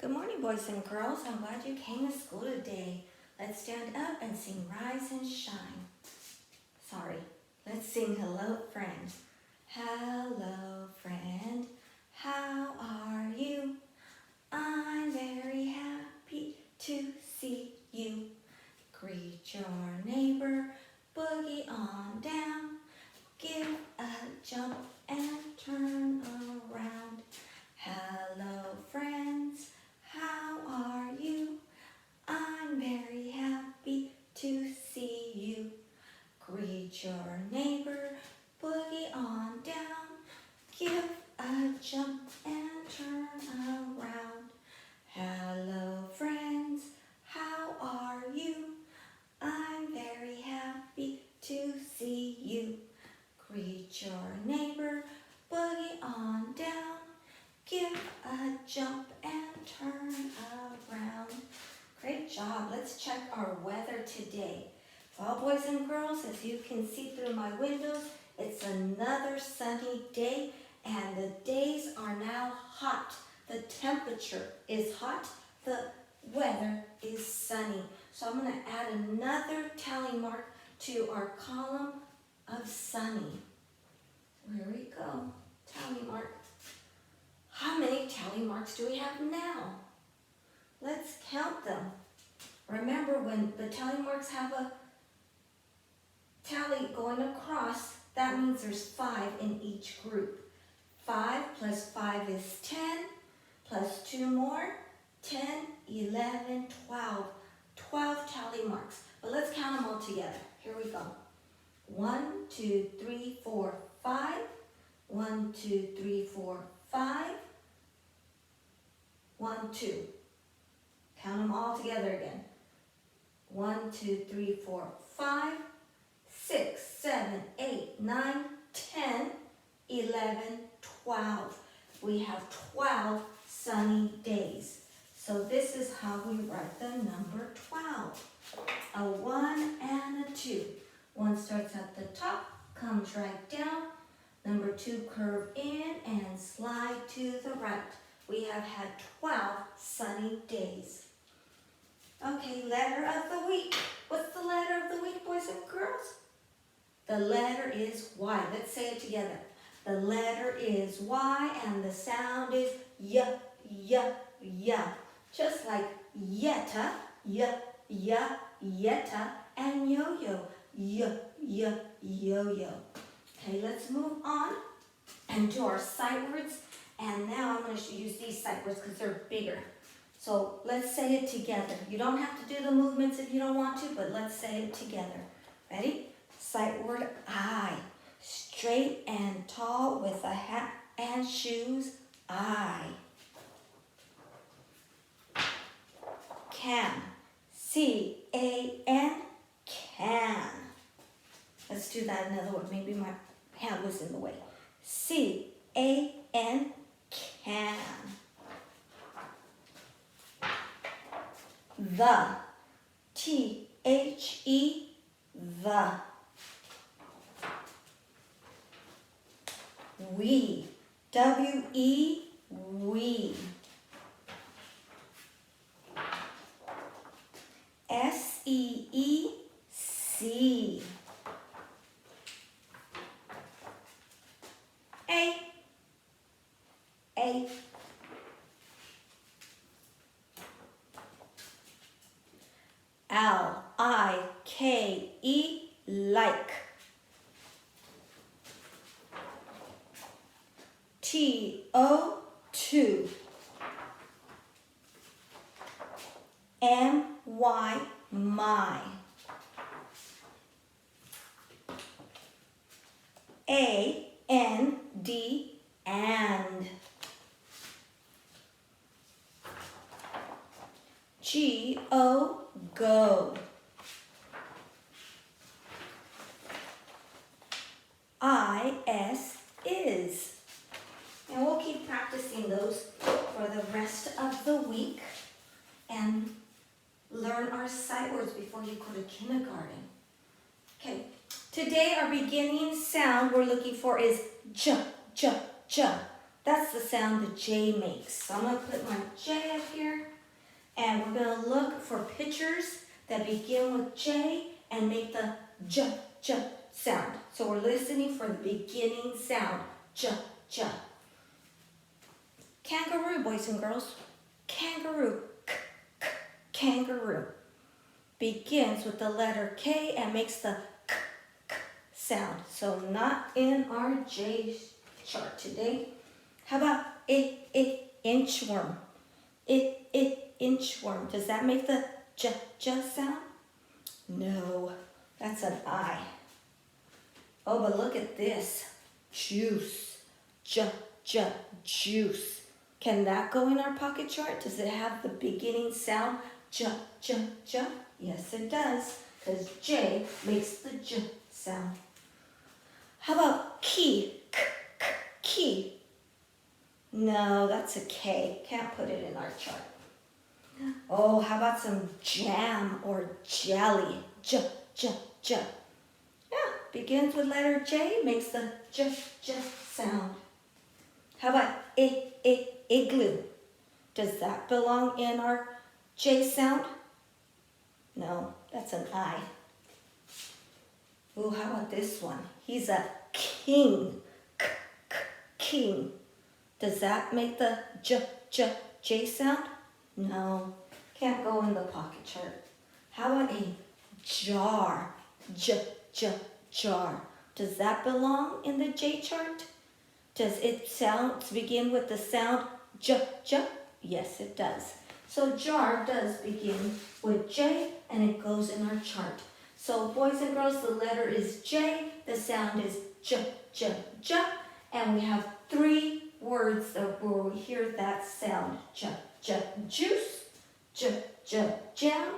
Good morning, boys and girls. I'm glad you came to school today. Let's stand up and sing Rise and Shine. Sorry. Let's sing Hello, Friend. Hello, friend. How are you? I'm very happy to see you. Greet your neighbor, boogie on down. Give a jump and turn around. Hello, friends. How are you? I'm very happy to see you. Greet your neighbor, boogie on down. Give a jump and turn around. Hello, friends. How are you? I'm very happy to see you. Greet your neighbor, boogie on down. Give a jump and turn around. Great job. Let's check our weather today. Well, boys and girls, as you can see through my windows, it's another sunny day, and the days are now hot. The temperature is hot. The weather is sunny. So I'm going to add another tally mark to our column of sunny. Here we go. Tally mark. How many tally marks do we have now? Let's count them. Remember, when the tally marks have a tally going across, that means there's 5 in each group. 5 plus 5 is 10, plus 2 more, 10, 11, 12. 12 tally marks. But let's count them all together. Here we go. 1, 2, 3, 4, 5. 1, 2, 3, 4, 5. 1, 2. Count them all together again. 1, 2, 3, 4, 5, 6, 7, 8, 9, 10, 11, 12. We have 12 sunny days. So this is how we write the number 12. A 1 and a 2. 1 starts at the top, comes right down. Number 2, curve in and slide to the right. We have had 12 sunny days. Okay, letter of the week. What's the letter of the week, boys and girls? The letter is Y. Let's say it together. The letter is Y, and the sound is Y, Y, Y. Just like yetta, Y, Y, yetta, and yo-yo, Y, Y, yo-yo. Okay, let's move on and do our sight words. And now I'm going to use these sight words because they're bigger. So let's say it together. You don't have to do the movements if you don't want to, but let's say it together. Ready? Sight word I. Straight and tall with a hat and shoes, I. Can. C-A-N, can. Let's do that another way. Maybe my hand was in the way. C-A-N, can. The. T-H-E, the. We. W-E, we. S-E-E, see. A. L-I-K-E, like. T-O-2. M-Y, my. A-N-D, and. G-O, go. I-S, is. And we'll keep practicing those for the rest of the week and learn our sight words before you go to kindergarten. Okay, today our beginning sound we're looking for is J, J, J. That's the sound the J makes. So I'm going to put my J up here. And we're going to look for pictures that begin with J and make the J, J sound. So we're listening for the beginning sound, J, J. Kangaroo, boys and girls. Kangaroo, k, k, kangaroo. Begins with the letter K and makes the k, k sound. So not in our J chart today. How about inchworm? Inchworm. Does that make the J, J sound? No, that's an I. Oh, but look at this. Juice. J, J, juice. Can that go in our pocket chart? Does it have the beginning sound? J, J, J? Yes, it does, because J makes the J sound. How about key? K, k, key. No, that's a K. Can't put it in our chart. Oh, how about some jam or jelly? J, J, J. Yeah, begins with letter J, makes the J, J sound. How about igloo? Does that belong in our J sound? No, that's an I. Ooh, how about this one? He's a king. K, k, king. Does that make the J, J, J sound? No, can't go in the pocket chart. How about a jar? J, J, jar. Does that belong in the J chart? Does it begin with the sound J, J? Yes, it does. So jar does begin with J and it goes in our chart. So boys and girls, the letter is J, the sound is J, J, J, and we have 3 words where we hear that sound. J, J, juice, J, J, jam,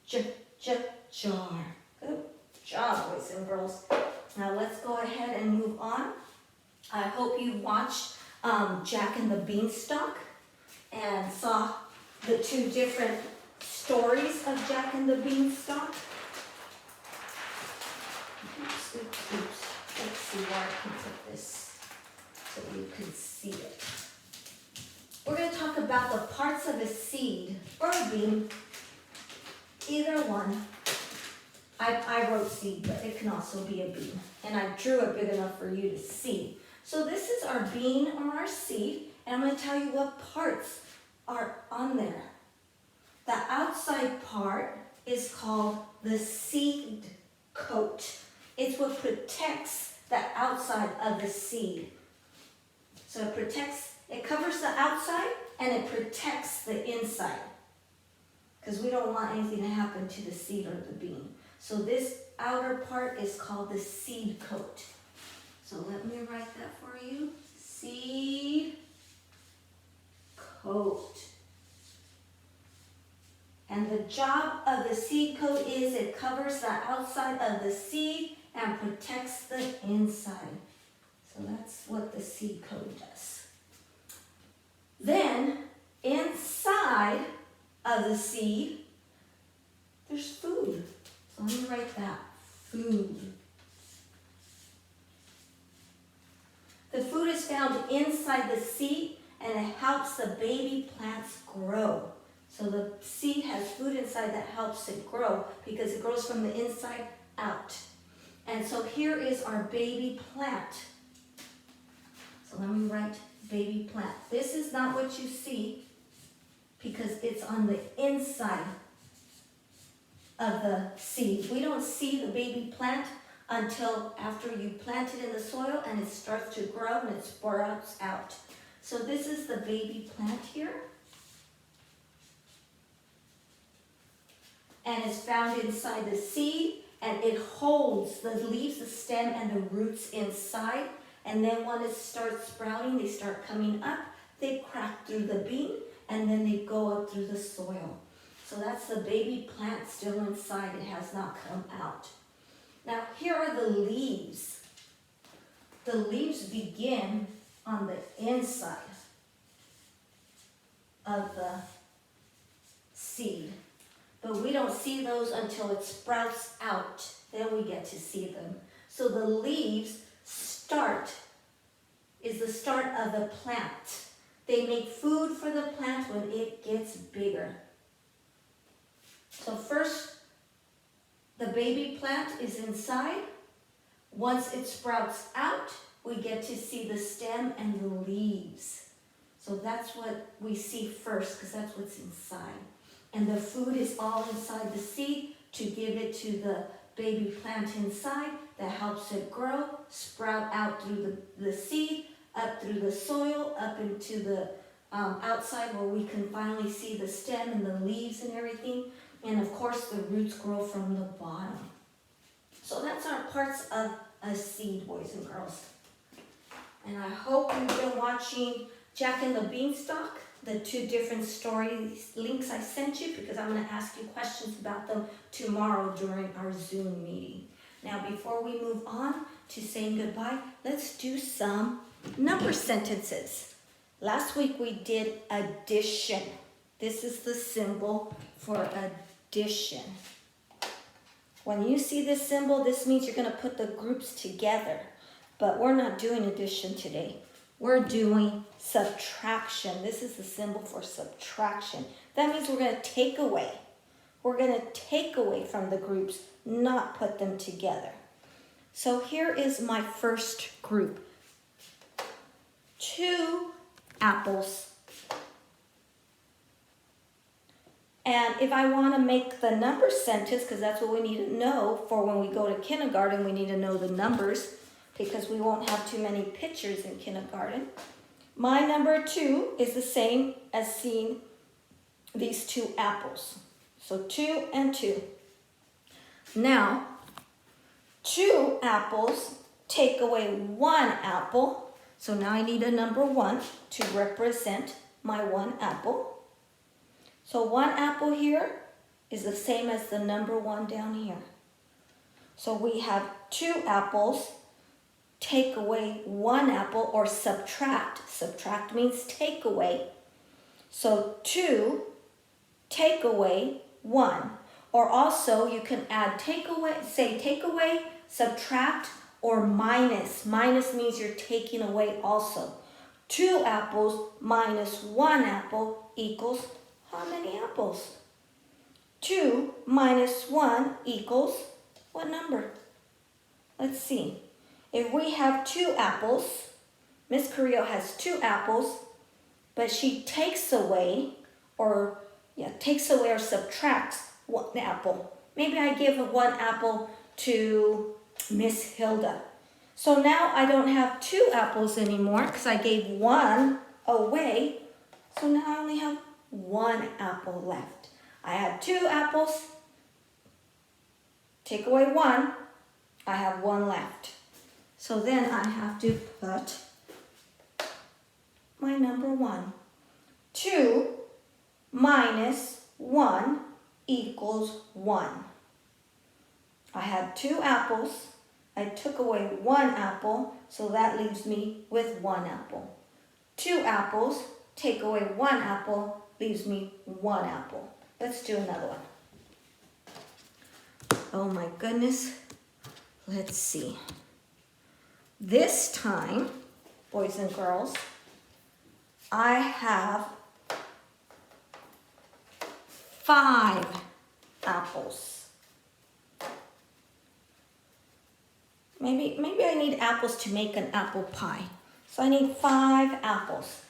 J, J, jar. Good job, boys and girls. Now let's go ahead and move on. I hope you watched Jack and the Beanstalk and saw the 2 different stories of Jack and the Beanstalk. Oops, oops, oops. Let's see where I can put this so you can see it. We're going to talk about the parts of a seed or a bean, either one. I wrote seed, but it can also be a bean. And I drew it big enough for you to see. So this is our bean or our seed, and I'm going to tell you what parts are on there. The outside part is called the seed coat. It's what protects the outside of the seed. So it covers the outside and it protects the inside. Because we don't want anything to happen to the seed or the bean. So this outer part is called the seed coat. So let me write that for you. Seed coat. And the job of the seed coat is it covers the outside of the seed and protects the inside. So that's what the seed coat does. Then inside of the seed, there's food. So let me write that. Food. The food is found inside the seed and it helps the baby plants grow. So the seed has food inside that helps it grow because it grows from the inside out. And so here is our baby plant. So let me write baby plant. This is not what you see because it's on the inside of the seed. We don't see the baby plant until after you plant it in the soil and it starts to grow and it sprouts out. So this is the baby plant here. And it's found inside the seed and it holds the leaves, the stem, and the roots inside. And then when it starts sprouting, they start coming up, they crack through the bean, and then they go up through the soil. So that's the baby plant still inside. It has not come out. Now here are the leaves. The leaves begin on the inside of the seed. But we don't see those until it sprouts out. Then we get to see them. So the leaves is the start of the plant. They make food for the plant when it gets bigger. So first, the baby plant is inside. Once it sprouts out, we get to see the stem and the leaves. So that's what we see first, because that's what's inside. And the food is all inside the seed to give it to the baby plant inside that helps it grow, sprout out through the seed, up through the soil, up into the outside where we can finally see the stem and the leaves and everything. And of course the roots grow from the bottom. So that's our parts of a seed, boys and girls. And I hope you've been watching Jack and the Beanstalk, the 2 different story links I sent you, because I'm going to ask you questions about them tomorrow during our Zoom meeting. Now, before we move on to saying goodbye, let's do some number sentences. Last week we did addition. This is the symbol for addition. When you see this symbol, this means you're going to put the groups together. But we're not doing addition today. We're doing subtraction. This is the symbol for subtraction. That means we're going to take away. We're going to take away from the groups, not put them together. So here is my first group. 2 apples. And if I want to make the number sentence, because that's what we need to know for when we go to kindergarten, we need to know the numbers, because we won't have too many pictures in kindergarten. My number 2 is the same as seeing these 2 apples. So 2 and 2. Now, 2 apples take away 1 apple. So now I need a number 1 to represent my 1 apple. So 1 apple here is the same as the number 1 down here. So we have 2 apples. Take away 1 apple, or subtract. Subtract means take away. So 2, take away 1. Or also you can add take away, say take away, subtract, or minus. Minus means you're taking away also. 2 apples minus 1 apple equals how many apples? 2 minus 1 equals what number? Let's see. If we have 2 apples, Miss Carrillo has 2 apples, but she takes away or subtracts 1 apple. Maybe I give 1 apple to Miss Hilda. So now I don't have 2 apples anymore because I gave 1 away. So now I only have 1 apple left. I had 2 apples. Take away 1. I have 1 left. So then I have to put my number 1. 2 minus 1 equals 1. I had 2 apples. I took away 1 apple, so that leaves me with 1 apple. 2 apples, take away 1 apple, leaves me 1 apple. Let's do another one. Oh my goodness. Let's see. This time, boys and girls, I have 5 apples. Maybe I need apples to make an apple pie. So I need 5 apples.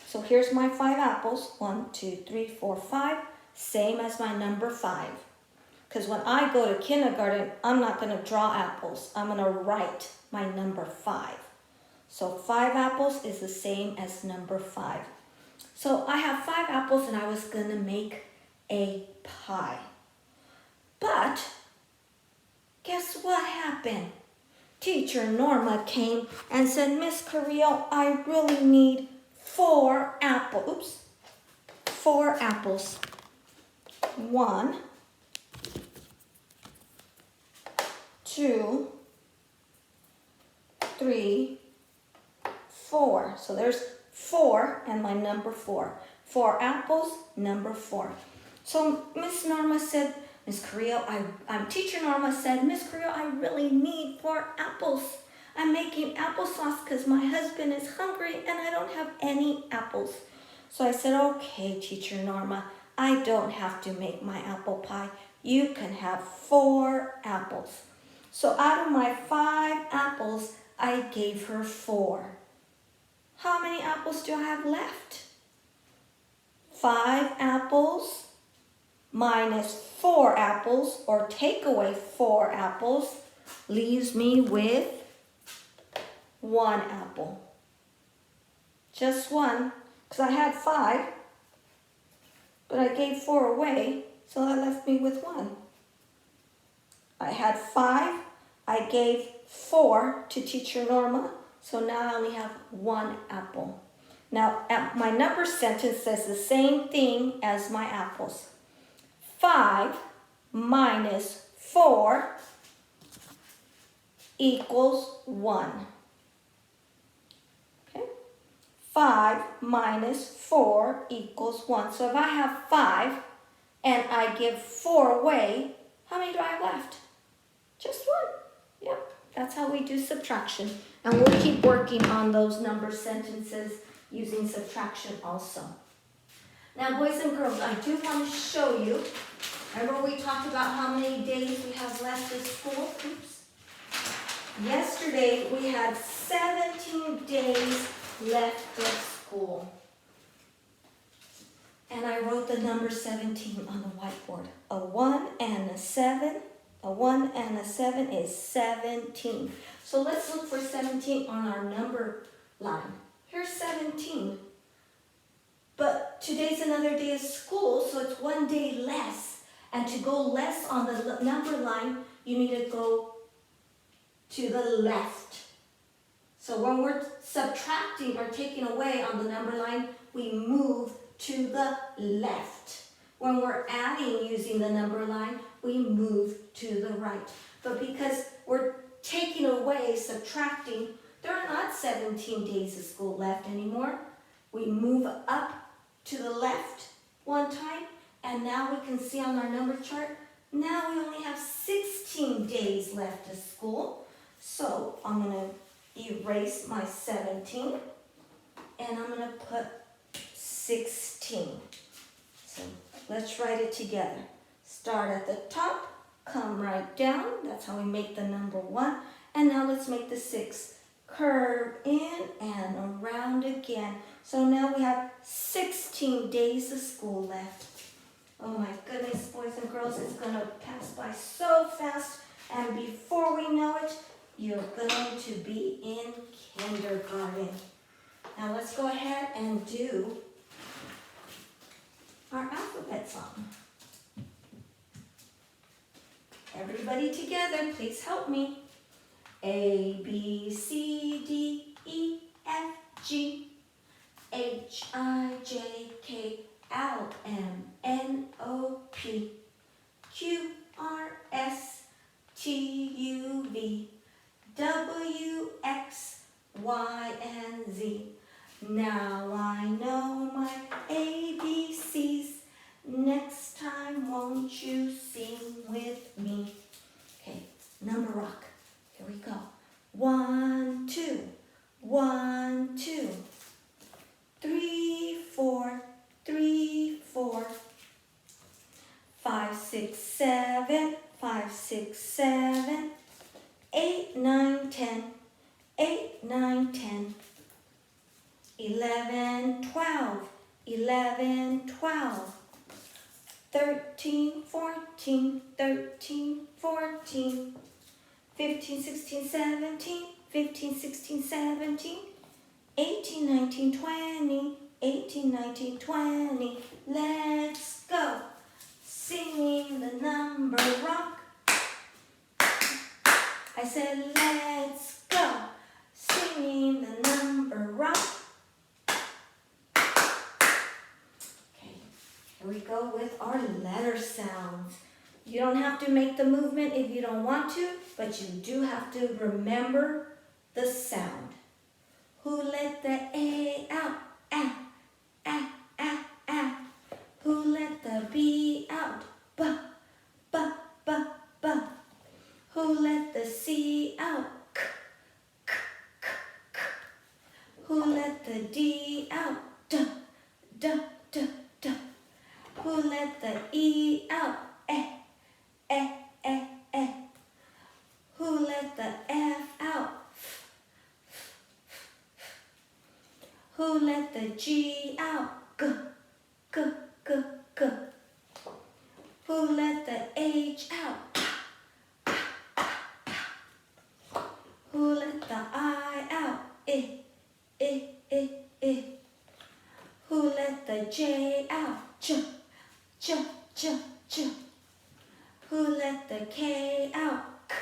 So here's my 5 apples. 1, 2, 3, 4, 5. Same as my number 5. Because when I go to kindergarten, I'm not going to draw apples. I'm going to write my number 5. So 5 apples is the same as number 5. So I have 5 apples and I was going to make a pie. But guess what happened? Teacher Norma came and said, Miss Carrillo, I really need 4 apples. Oops. 4 apples. 1, 2, 3, 4. So there's 4 and my number 4. 4 apples, number 4. So Miss Norma said, Miss Carrillo, Teacher Norma said, Miss Carrillo, I really need 4 apples. I'm making applesauce because my husband is hungry and I don't have any apples. So I said, okay, Teacher Norma, I don't have to make my apple pie. You can have 4 apples. So out of my 5 apples, I gave her 4. How many apples do I have left? 5 apples minus 4 apples, or take away 4 apples, leaves me with 1 apple. Just 1, because I had 5, but I gave 4 away, so that left me with 1. I had 5, I gave 4 to teacher Norma, so now I only have 1 apple. Now, my number sentence says the same thing as my apples. 5 minus 4 equals 1. Okay? 5 minus 4 equals 1. So if I have 5 and I give 4 away, how many do I have left? Just 1. Yep, that's how we do subtraction. And we'll keep working on those number sentences using subtraction also. Now, boys and girls, I do want to show you. Remember we talked about how many days we have left of school? Oops. Yesterday, we had 17 days left of school. And I wrote the number 17 on the whiteboard. A 1 and a 7. A 1 and a 7 is 17. So let's look for 17 on our number line. Here's 17. But today's another day of school, so it's 1 day less. And to go less on the number line, you need to go to the left. So when we're subtracting or taking away on the number line, we move to the left. When we're adding using the number line, we move to the right. But because we're taking away, subtracting, there are not 17 days of school left anymore. We move up to the left 1 time, and now we can see on our number chart, now we only have 16 days left of school. So I'm going to erase my 17, and I'm going to put 16. So let's write it together. Start at the top, come right down. That's how we make the number 1. And now let's make the 6. Curve in and around again. So now we have 16 days of school left. Oh my goodness, boys and girls, it's going to pass by so fast. And before we know it, you're going to be in kindergarten. Now let's go ahead and do our alphabet song. Everybody together, please help me. A, B, C, D, E, F, G, H, I, J, K, L, M, N, O, P, Q, R, S, T, U, V, W, X, Y, and Z. Now I know my ABCs. Next time, won't you sing with me? Okay, number rock. Here we go. 1, 2, 1, 2, 3, 4, 3, 4, 5, 6, 7, 5, 6, 7, 8, 9, 10, 8, 9, 10, 11, 12, 11, 12, 13, 14, 13, 14, 15, 16, 17, 15, 16, 17, 18, 19, 20, 18, 19, 20. Let's go. Singing the number rock. I said, let's go. Singing the number rock. Okay, here we go with our letter sounds. You don't have to make the movement if you don't want to, but you do have to remember the sound. Who let the A out? Ah, ah, ah, ah. Who let the B out? B, b, b, b. Who let the C out? K, k, k, k. Who let the D out? D, d, d, d. Who Who let the E out? Eh, eh, eh, eh. Who let the F out? Who let the G out? G, g, g, g. Who let the H out? Who let the I out? Eh, eh, eh, eh. Who let the J out? Ch, ch, ch, ch. Who let the K out? K,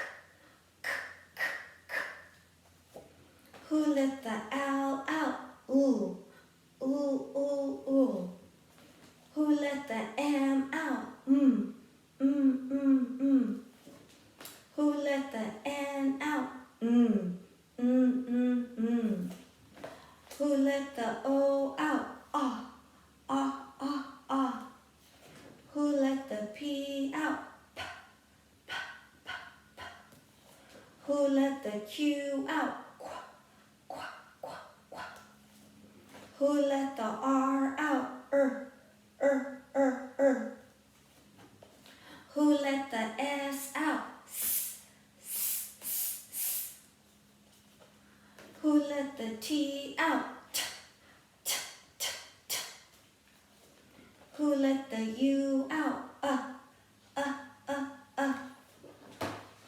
k, k, k. Who let the L out? Ooh, ooh, ooh, ooh. Who let the M out? Mm, mm, mm, mm. Who let the N out? Mm, mm, mm, mm. Who let the O out? Ah, ah, ah, ah. Who let the P out? P, p, p, p. Who let the Q out? Qu, qu, qu, qu. Who let the R out? Who let the S out? S, s, s, s. Who let the T out? T, t, t, t. Who let the U out?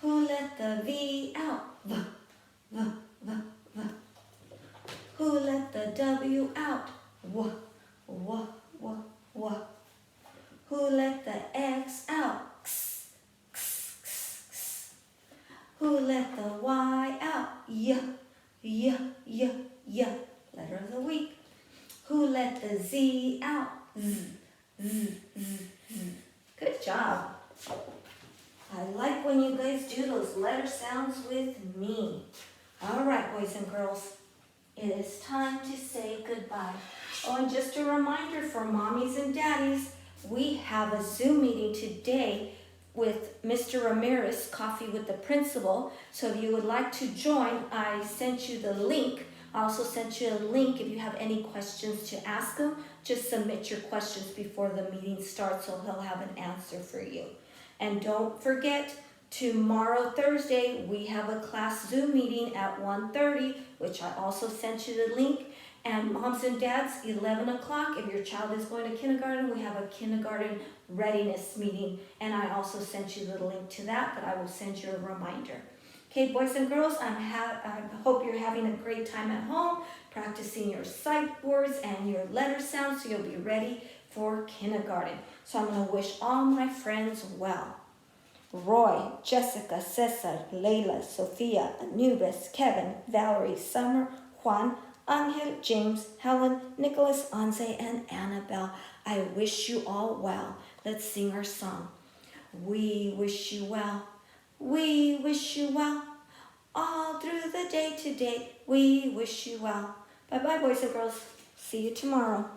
Who let the V out? V, v, v, v. Who let the W out? W, w, w, w. Who let the X out? X, x, x, x. Who let the Y out? Y, y, y, y. Letter of the week. Who let the Z out? Z, z, z, z. Good job. I like when you guys do those letter sounds with me. All right, boys and girls. It is time to say goodbye. Oh, and just a reminder for mommies and daddies, we have a Zoom meeting today with Mr. Ramirez, Coffee with the Principal. So if you would like to join, I sent you the link. I also sent you a link if you have any questions to ask him. Just submit your questions before the meeting starts so he'll have an answer for you. And don't forget, tomorrow, Thursday, we have a class Zoom meeting at 1:30, which I also sent you the link. And moms and dads, 11 o'clock, if your child is going to kindergarten, we have a kindergarten readiness meeting. And I also sent you the link to that, but I will send you a reminder. Okay, boys and girls, I hope you're having a great time at home, practicing your sight words and your letter sounds so you'll be ready for kindergarten. So I'm going to wish all my friends well. Roy, Jessica, Cesar, Layla, Sophia, Anubis, Kevin, Valerie, Summer, Juan, Angel, James, Helen, Nicholas, Anze, and Annabelle. I wish you all well. Let's sing our song. We wish you well. We wish you well. All through the day today, we wish you well. Bye-bye, boys and girls. See you tomorrow.